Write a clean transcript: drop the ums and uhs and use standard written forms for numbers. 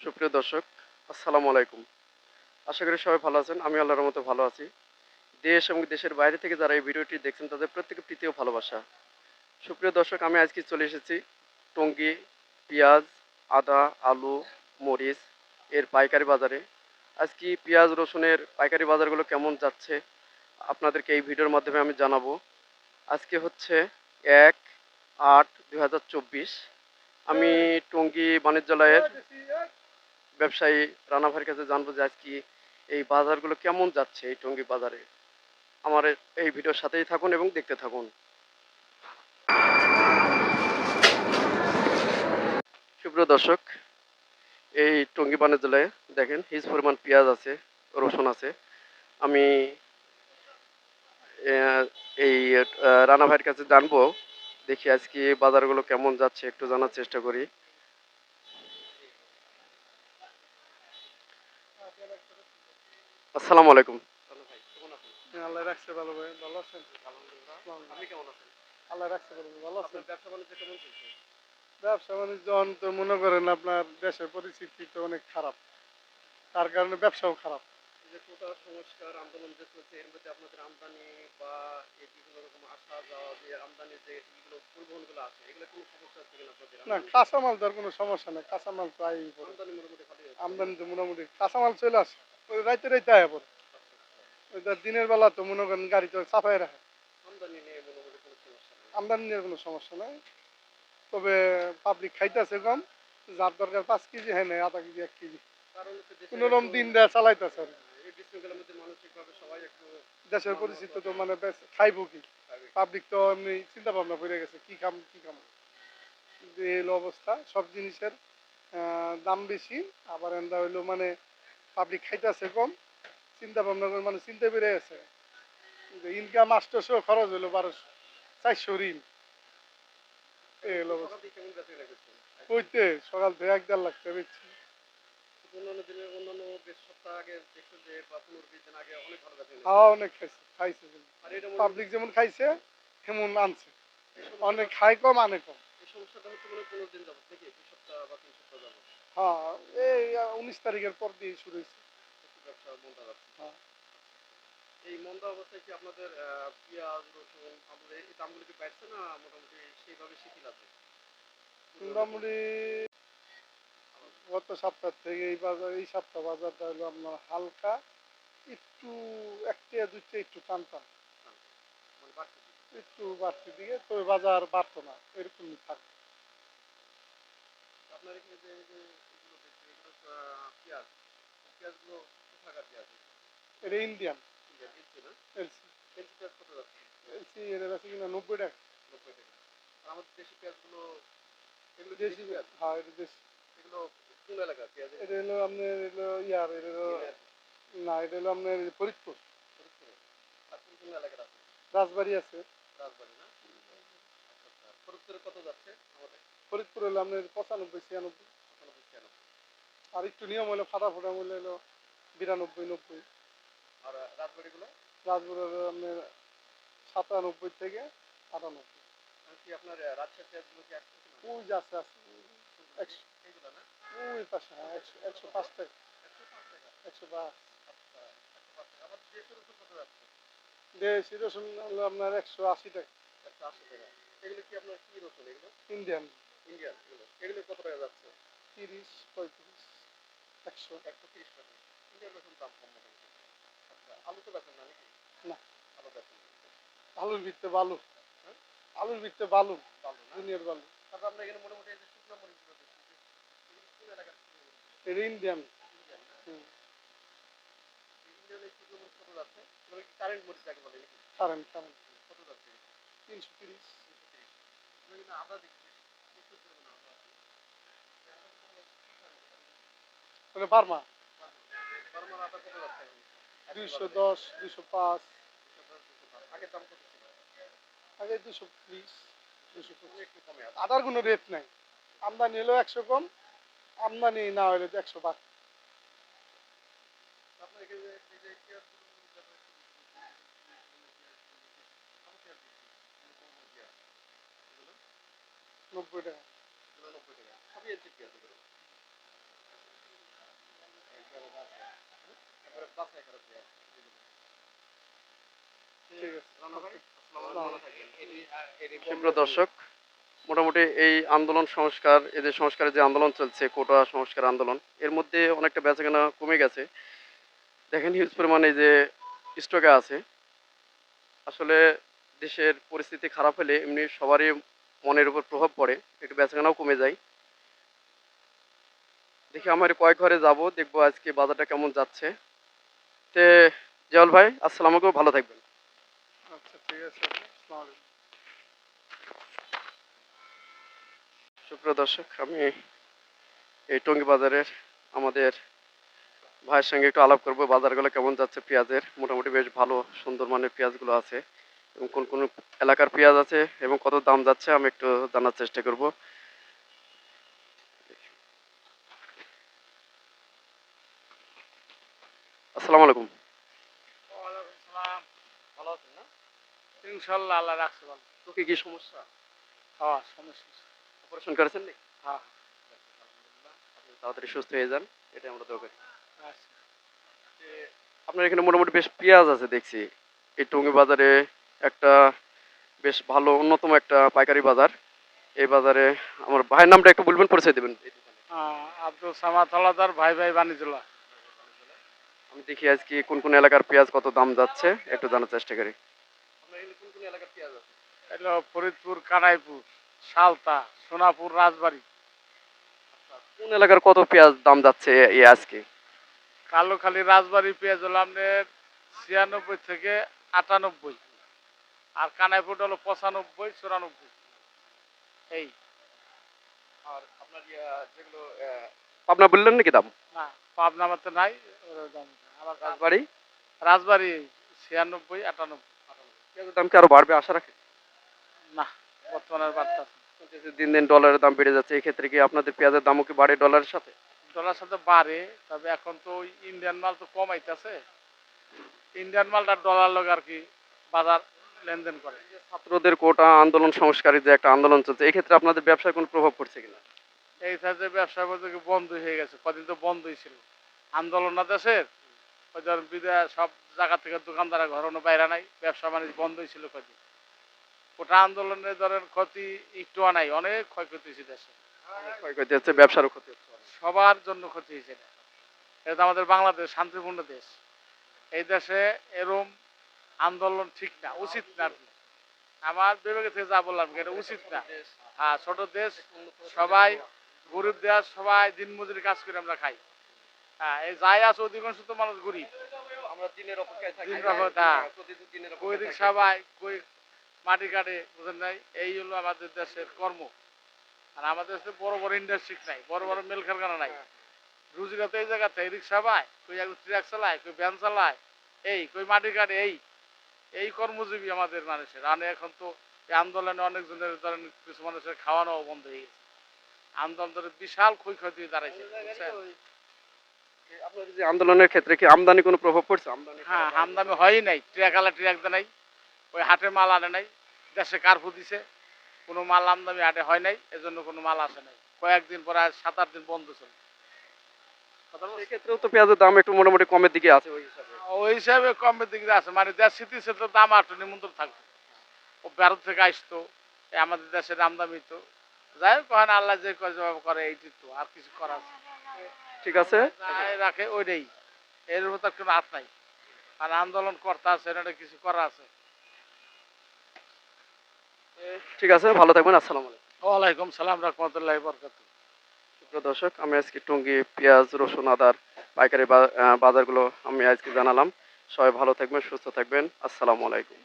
সুপ্রিয় দর্শক, আসসালামু আলাইকুম। আশা করি সবাই ভালো আছেন। আমি আল্লাহর রহমতে ভালো আছি। দেশ এবং দেশের বাইরে থেকে যারা এই ভিডিওটি দেখছেন তাদের প্রত্যেকের প্রীতি ও ভালোবাসা। সুপ্রিয় দর্শক, আমি আজকে চলে এসেছি টঙ্গী পেঁয়াজ, আদা, আলু, মরিচ এর পাইকারি বাজারে। আজকে পেঁয়াজ রসুনের পাইকারি বাজারগুলো কেমন যাচ্ছে আপনাদেরকে এই ভিডিওর মাধ্যমে আমি জানাবো। আজকে হচ্ছে ১/৮/২০২৪। আমি টঙ্গী বাণিজ্যালয়ের ব্যবসায়ী রানা ভাইয়ের কাছে জানবো যে আজকে এই বাজারগুলো কেমন যাচ্ছে এই টঙ্গী বাজারে। আমার এই ভিডিওর সাথেই থাকুন এবং দেখতে থাকুন। সুপ্রিয় দর্শক, এই টঙ্গী বাণিজ্যালয়ে দেখেন হিউজ পরিমাণ পেঁয়াজ আছে, রসুন আছে। আমি এই রানা ভাইয়ের কাছে জানবো, দেখি আজকে বাজারগুলো কেমন যাচ্ছে একটু জানার চেষ্টা করি। আসসালামু আলাইকুম। আল্লাহ রাখছে ভালো ভাই, ভালো আছেন? আপনি কেমন আছেন? আল্লাহ রাখছে ভালো, ভালো আছেন? আপনার ব্যবসা বাণিজ্য কেমন চলছে? ব্যবসা বাণিজ্য তো মনে করেন আপনার দেশের পরিস্থিতি তো অনেক খারাপ, তার কারণে ব্যবসাও খারাপ। এই যে কোটা সংস্কার আন্দোলন যে চলছে এর মধ্যে আপনাদের আমদানি বা এই বিভিন্ন রকম আসা যাওয়া যে আমদানি যে এগুলো পরিবহনগুলো আছে এগুলো কোনো সমস্যা হচ্ছে কিনা আপনাদের না, আমদানি? কাঁচামাল তো আর কোনো সমস্যা নেই, কাঁচামাল তো আই পড়ে। আমদানি মোটামুটি ভালোই হচ্ছে না? আমদানি তো মোটামুটি কাঁচামাল চলে আসে, ওই রাইতে রাইতে আয়া পড়ে। আচ্ছা আচ্ছা। ওই তো দিনের বেলা তো মনে করেন গাড়ি তো চাপাই রাখে। আমদানি নিয়ে মোটামুটি কোনো সমস্যা নেই। আমদানি নিয়ে কোনো সমস্যা নাই, তবে পাবলিক খাইতেছে কম। যার দরকার 5 কেজি হয় না, আধা কেজি 1 কেজি কারণ হচ্ছে দেশের কোনোরকম একটু দিন দেয়া চালাইতেছে আর কি। এই বিশৃঙ্খলার মধ্যে মানসিকভাবে সবাই একটু দেশের মার পরিস্থিতি মতো তো মানে খাইবো কি, খাবে। পাবলিক তো এমনি চিন্তা ভাবনা করে গেছে কি খাম কি খাম। যে হলো অবস্থা, সব জিনিসের দাম বেশি, আবার এন্দা হইলো মানে পাবলিক খাইতেছে কম, চিন্তা ভাবনা করে মানে চিন্তা বেড়ে গেছে। যে ইনকাম 800 খরচ হইলো 1200 400 ঋণ। এই এখন হলো সকাল অবস্থা। থেকে কেমন বেচা করছেন? কইতে সকাল থেকে 1-1.5 লাখ টাকা বেচছি। অন্যান্য দিনের অন্যান্য বেশ সপ্তাহ আগে দেখছেন যে বা 15-20 দিন আগে অনেক ভালো বেচা কিনা ছিল। খাওয়া অনেক খাইছে খাইছে, আর এটা পাবলিক যেমন খাইছে তেমন আনছে, এই অনেক সমস্যাটা খাই কম আনে কম। এই সমস্যাটা হচ্ছে মনে হয় 15 দিন যাবত নাকি 2 সপ্তাহ বা 3 সপ্তাহ যাবত হ্যাঁ, এই 19 তারিখের পর দিয়ে শুরু হয়েছে। একটু ব্যবসা মন্দা যাচ্ছে। হ্যাঁ, এই মন্দা অবস্থায় কি আপনাদের পেঁয়াজ রসুন আলু এই দামগুলো কি বাড়ছে না মোটামুটি সেইভাবে শিথিল আছে? মোটামুটি গত সপ্তাহ থেকে এই সপ্তাহ বাজারটা হলো আপনার হালকা একটু, 1 টাকা 2 টাকা একটু টান টান, মানে বাড়ছে? একটু বাড়তি দিকে, তবে বাজার বাড়তো না, এরকমই থাকে। আপনার এখানে যে এই যে এগুলো দেখছি এগুলো পেঁয়াজ পেঁয়াজগুলো কোথাকার পেঁয়াজ? এটা ইন্ডিয়ান ইন্ডিয়ান এলচি না? এলসি। এলচি পেঁয়াজ কত যাচ্ছে? এলসি এটা আছে কিনা 90 টাকা। 90 টাকা। আর আমাদের দেশি পেঁয়াজগুলো এগুলো কি দেশি, দেশি পেঁয়াজ? হ্যাঁ এটা দেশি। এগুলো কোন এলাকার পেঁয়াজ এটা এগুলো? হলো আপনার এলো ইয়ার, এটা হলো চীনের? না, এটা হলো আপনার ফরিদপুর। ফরিদপুরে? আর কোন এলাকার আছে? রাজবাড়ি আছে। রাজবাড়ী না? আচ্ছা আচ্ছা। ফরিদপুরে কত যাচ্ছে আমাদের? ফরিদপুর হলো আপনার 95 96। 95 96। আর একটু নিয়ম হলো ফাটাফোটা মূল্য হলো 92 90। আর রাজবাড়ীগুলো? রাজবাড়ি হলো আপনার 97 থেকে 98। আর কি আপনার রাজশাহী পেঁয়াজগুলো কি আসছে কিনা? ওই যে আছে আছে, একশো, এইগুলো না? ওই পাশে, হ্যাঁ 105 টাকা, 105 টাকা? 105। আচ্ছা 105 টাকা। আবার দেশি রসুন কত যাচ্ছে? দেশি রসুন হলো আপনার 180 টাকা। 180 টাকা। এগুলো কি আপনার কি রসুন এগুলো? ইন্ডিয়ান ইন্ডিয়ান এগুলো? এগুলো কত টাকা যাচ্ছে? 30 35 100। 130 টাকা। ইন্ডিয়ান রসুন দাম কম মোটামুটি। আচ্ছা আলু তো বেচেন না নাকি? না, আলু বেচেন না? আলুর ভিত্তে বালু, হ্যাঁ? আলুর ভিত্তে বালু, ভালো না? দুনিয়ার বালু। তারপর আপনার এখানে মোটামুটি এই যে শুকনো মরিচগুলো দেখছি যে এগুলো কোন এলাকার শুকনো মরিচ? এটা ইন্ডিয়ান। ইন্ডিয়ান না? ইন্ডিয়ান এই শুকনো মরিচ কত যাচ্ছে? এগুলো কি কারেন্ট মরিচ যাকে বলে নাকি? কারেন্ট কারেন্ট কত যাচ্ছে এটা? 330। 330। আমরা কিন্তু আদা দেখছি প্রচুর পরিমাণে আদা আছে। মানে বার্মা বার্মার আদা কত যাচ্ছে এখন আজকের বাজারে? 210 205। 210 205। আগের দাম কত ছিল? আগে 220 220 225। একটু কমে আছে। আদার কোনো রেট নাই, আমদানি হলেও 100 কম, আমদানি না হলে তো 100 বাড়ে। আপনার এখানে এই যে পেঁয়াজগুলো ব্যাপারে একটু ভালো পেঁয়াজ দেখছি কোন পেঁয়াজ এগুলো? 90 টাকা। এগুলো 90 টাকা। সবই এলচি পেঁয়াজ এগুলো। সুপ্রিয় দর্শক, মোটামুটি এই আন্দোলন সংস্কার, এই যে সংস্কারের যে আন্দোলন চলছে, কোটা সংস্কার আন্দোলন, এর মধ্যে অনেকটা বেচাকেনা কমে গেছে। দেখেন হিউজ পরিমাণে যে স্টকে আছে। আসলে দেশের পরিস্থিতি খারাপ হলে এমনি সবারই মনের উপর প্রভাব পড়ে, একটু বেচাকেনাও কমে যায়। দেখি আমার কয়েক ঘরে যাব, দেখবো আজকে বাজারটা কেমন যাচ্ছে। তে জিয়াউল ভাই, আসসালামু আলাইকুম, ভালো থাকবেন। আচ্ছা ঠিক আছে, আসসালামু আলাইকুম। সুপ্রিয় দর্শক, আমি এই টঙ্গী বাজারের আমাদের ভাইয়ের সঙ্গে একটু আলাপ করবো, বাজারগুলো কেমন যাচ্ছে। পেঁয়াজের মোটামুটি বেশ ভালো সুন্দর মানের পেঁয়াজগুলো আছে, এবং কোন কোন এলাকার পেঁয়াজ আছে এবং কত দাম যাচ্ছে আমি একটু জানার চেষ্টা করব। আসসালামু আলাইকুম। ওয়ালাইকুম সালাম। ভালো আছেন না? ইনশাল্লাহ আল্লাহ রাখছে ভালো। তোকে কি সমস্যা? হ্যাঁ, সমস্যা নেই। অপারেশন করেছেন নাকি? হ্যাঁ, আপনি তাড়াতাড়ি সুস্থ হয়ে যান, এটা আমরা দোয়া করি। আচ্ছা। যে আপনার এখানে মোটামুটি বেশ পেঁয়াজ আছে দেখছি। এই টঙ্গী বাজারে একটা বেশ ভালো অন্যতম একটা পাইকারি বাজার। এই বাজারে আমার ভাইয়ের নামটা একটু বলবেন, পরিচয় দেবেন এই দোকানে। আব্দুল সামাদ হলাদার, ভাই ভাই বাণিজ্যলা। আমি দেখি আজকে কোন কোন এলাকার পেঁয়াজ কত দাম যাচ্ছে একটু জানার চেষ্টা করি। আপনার এখানে কোন কোন এলাকার পেঁয়াজ আছে? এলো ফরিদপুর, কানাইপুর, সালতা, সোনাপুর, রাজবাড়ি। কোন এলাকার কত পেঁয়াজ দাম যাচ্ছে এই আজকে? কালোখালী রাজবাড়ি পেঁয়াজ হলো আপনার 96 থেকে 98, আর কানাইপুর হলো 95, 94। এই আর আপনার যেগুলো পাবনা বললেন নাকি দাম? না, পাবনা মাতে নাই, ওর দাম আমার রাজবাড়ি রাজবাড়ি 96, 98। পেঁয়াজের দাম কি আরো বাড়বে আশা রাখেন? না, বর্তমানের বার্তা বলতেছে দিন দিন ডলারের দাম বেড়ে যাচ্ছে, এই ক্ষেত্রে কি আপনাদের পেঁয়াজের দামও কি বাড়ে ডলারের সাথে? ডলার সাথে বাড়ে, তবে এখন তো ওই ইন্ডিয়ান মাল তো কমাইতেছে। ইন্ডিয়ান মালটা ডলার লগে আর কি বাজার লেনদেন করে। ছাত্রদের কোটা আন্দোলন সংস্কারের যে একটা আন্দোলন চলছে, এই ক্ষেত্রে আপনাদের ব্যবসায় কোনো প্রভাব পড়ছে কিনা? এই সাইডে ব্যবসা বলতে কি বন্ধ হয়ে গেছে, কদিন তো বন্ধই ছিল আন্দোলন না দেশের। ওই ধরেন বিদেশ সব জায়গা থেকে দোকানদারা ঘরনো বাইরে নাই, ব্যবসা বাণিজ্য বন্ধই ছিল কদিন। ওটা আন্দোলনে ধরেন ক্ষতি একটু নাই, অনেক ক্ষয়ক্ষতি হয়েছে দেশে। ক্ষয়ক্ষতি হচ্ছে, ব্যবসারও ক্ষতি হচ্ছে। সবার জন্য ক্ষতি হয়েছে। এটা তো আমাদের বাংলাদেশ শান্তিপূর্ণ দেশ, এই দেশে এরম আন্দোলন ঠিক না, উচিত না আর কি। আমার বিবেকে থেকে যা বললাম এটা উচিত না। হ্যাঁ, ছোট দেশ, সবাই গরিব দেশ, সবাই দিনমজুরি কাজ করে আমরা খাই। হ্যাঁ, এই যাই আছে অধিকাংশ তো মানুষ গরিব। আমরা দিনের অপেক্ষায় থাকি। দিন হ্যাঁ, প্রতিদিন দিনের কই অপেক্ষায় থাকি। সবাই কই মাটি কাটে, বুঝেন নাই? এই হলো আমাদের দেশের কর্ম। আর আমাদের দেশে বড় বড় ইন্ডাস্ট্রি নাই, বড় বড় মিল কারখানা নাই। রুজিরা তো এই জায়গাতে রিক্সা পায়, কই একজন ট্রাক চালায়, কই ভ্যান চালায়, এই কই মাটি কাটে, এই কর্মজীবী আমাদের মানুষের। আর এখন তো এই আন্দোলনে অনেকজনের ধরেন কিছু মানুষের খাওয়ানো বন্ধ হয়ে গেছে। আন্দোলন ধরে বিশাল ক্ষয়ক্ষতি দাঁড়াইছে, বুঝছেন? আপনাদের যে আন্দোলনের ক্ষেত্রে কি আমদানি কোনো প্রভাব পড়ছে? আমদানি হ্যাঁ, আমদানি হয়ই নাই, ট্রাক আলা ট্রাক দেয় নাই, ওই হাটে মাল আনে নাই, দেশে কার্ফু দিছে, কোনো মাল আমদানি হাটে হয় নাই, এজন্য কোনো মাল আসে নাই। কয়েকদিন পরে 7-8 দিন বন্ধ ছিল। সেক্ষেত্রেও তো পেঁয়াজের দাম একটু মোটামুটি কমের দিকে আছে ওই হিসাবে। ওই হিসাবে কমের দিকে আছে, মানে দেশ স্থিতিশীল তো দাম একটু নিমন্ত্রণ থাকতো। ও ভারত থেকে আসতো, এই আমাদের দেশের আমদানি তো যাই হোক, কহেন আল্লাহ যে কয় জবাব করে এইটি তো আর কিছু করার আছে? ঠিক আছে, যাই রাখে ওইটাই, এর উপর তার কোনো হাত নাই। আর আন্দোলন করতে আছে, এটা কিছু করা আছে। ঠিক আছে, ভালো থাকবেন। আসসালামু আলাইকুম। ওয়ালাইকুম সালাম রহমতুল্লাহ বরকাত। সুপ্রিয় দর্শক, আমি আজকে টঙ্গী পেঁয়াজ, রসুন, আদার পাইকারি বাজারগুলো আমি আজকে জানালাম। সবাই ভালো থাকবেন, সুস্থ থাকবেন। আসসালামু আলাইকুম।